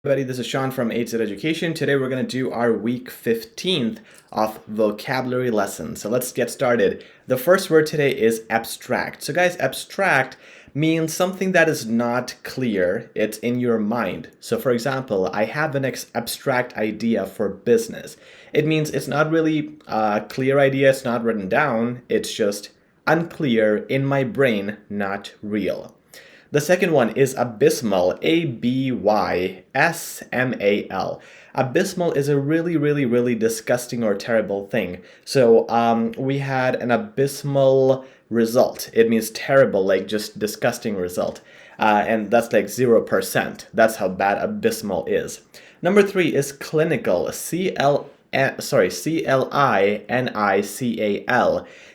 Everybody, this is Sean from HZad Education. Today we're going to do our week 15th of vocabulary lessons. So let's get started. The first word today is abstract. So guys, abstract means something that is not clear. It's in your mind. So for example, I have an abstract idea for business. It means it's not really a clear idea. It's not written down. It's just unclear in my brain, not real. The second one is abysmal, A-B-Y-S-M-A-L. Abysmal is a really disgusting or terrible thing. So we had an abysmal result. It means terrible, like just disgusting result. And that's like 0%. That's how bad abysmal is. Number 3 is clinical, C-L-I-N-I-C-A-L.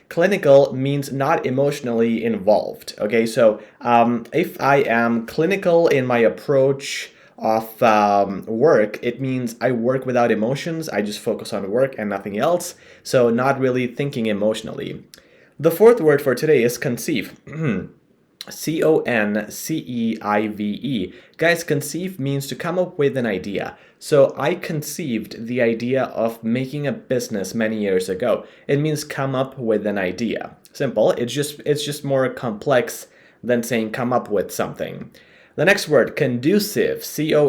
Clinical means not emotionally involved. Okay, so if I am clinical in my approach of work, it means I work without emotions. I just focus on work and nothing else. So not really thinking emotionally. The fourth word for today is conceive. C-O-N-C-E-I-V-E. Guys, conceive means to come up with an idea. So I conceived the idea of making a business many years ago. It means come up with an idea. Simple. It's just more complex than saying come up with something. The next word, conducive, C-O-N-D-U-C-I-V-E.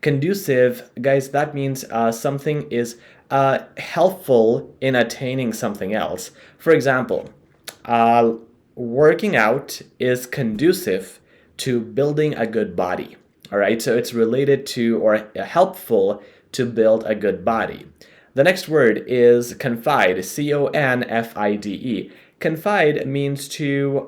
Conducive, guys, that means something is helpful in attaining something else. For example, working out is conducive to building a good body. All right, so it's related to or helpful to build a good body. The next word is confide, C-O-N-F-I-D-E. Confide means to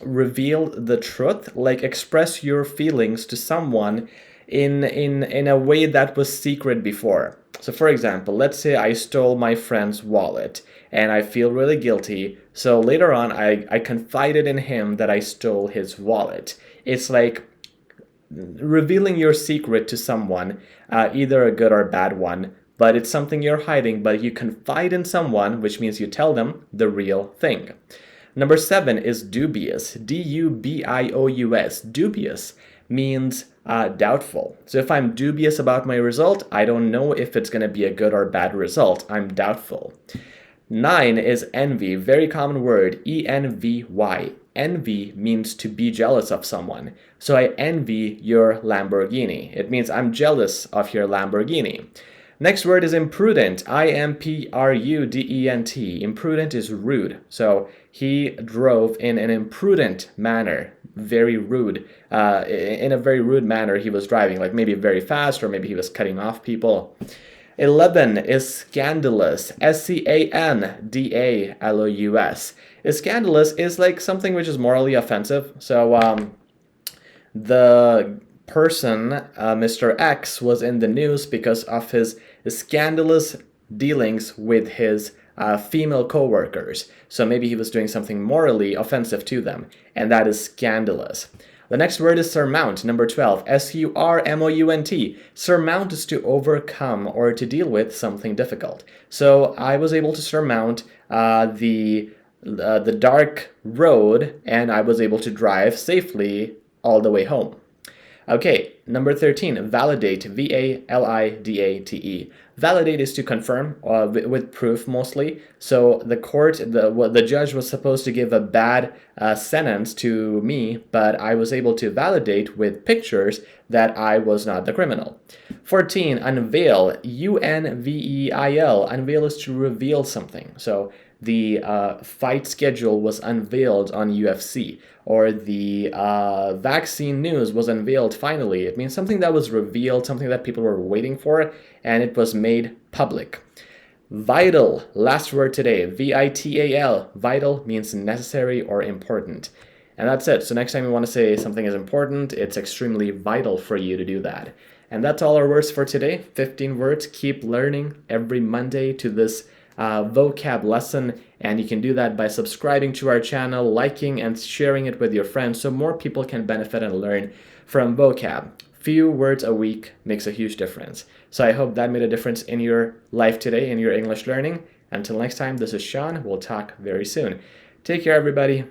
reveal the truth, like express your feelings to someone in a way that was secret before. So for example, let's say I stole my friend's wallet and I feel really guilty. So later on, I confided in him that I stole his wallet. It's like revealing your secret to someone, either a good or bad one, but it's something you're hiding, but you confide in someone, which means you tell them the real thing. Number 7 is dubious, D-U-B-I-O-U-S. Dubious means doubtful. So if I'm dubious about my result, I don't know if it's going to be a good or bad result. I'm doubtful. 9 is envy, very common word, E-N-V-Y. Envy means to be jealous of someone. So I envy your Lamborghini. It means I'm jealous of your Lamborghini. Next word is imprudent, I-M-P-R-U-D-E-N-T. Imprudent is rude. So he drove in an imprudent manner, very rude. In a very rude manner he was driving, like maybe very fast or maybe he was cutting off people. 11 is scandalous, S-C-A-N-D-A-L-O-U-S. Scandalous is like something which is morally offensive. So the person, Mr. X, was in the news because of his scandalous dealings with his female co-workers. So maybe he was doing something morally offensive to them, and that is scandalous. The next word is surmount, number 12, S-U-R-M-O-U-N-T. Surmount is to overcome or to deal with something difficult. So I was able to surmount the dark road, and I was able to drive safely all the way home. Okay, number 13, validate, V-A-L-I-D-A-T-E. Validate is to confirm with proof mostly. So the court, the judge was supposed to give a bad sentence to me, but I was able to validate with pictures that I was not the criminal. 14, unveil, U-N-V-E-I-L. Unveil is to reveal something. So the fight schedule was unveiled on UFC, or the vaccine news was unveiled finally. It means something that was revealed, something that people were waiting for, and it was made public. Vital, last word today, V-I-T-A-L. Vital means necessary or important. And that's it. So next time you want to say something is important, it's extremely vital for you to do that. And that's all our words for today. 15 words. Keep learning every Monday to this vocab lesson, and you can do that by subscribing to our channel, liking and sharing it with your friends so more people can benefit and learn from vocab. Few words a week makes a huge difference. So I hope that made a difference in your life today, in your English learning. Until next time, this is Sean. We'll talk very soon. Take care, everybody.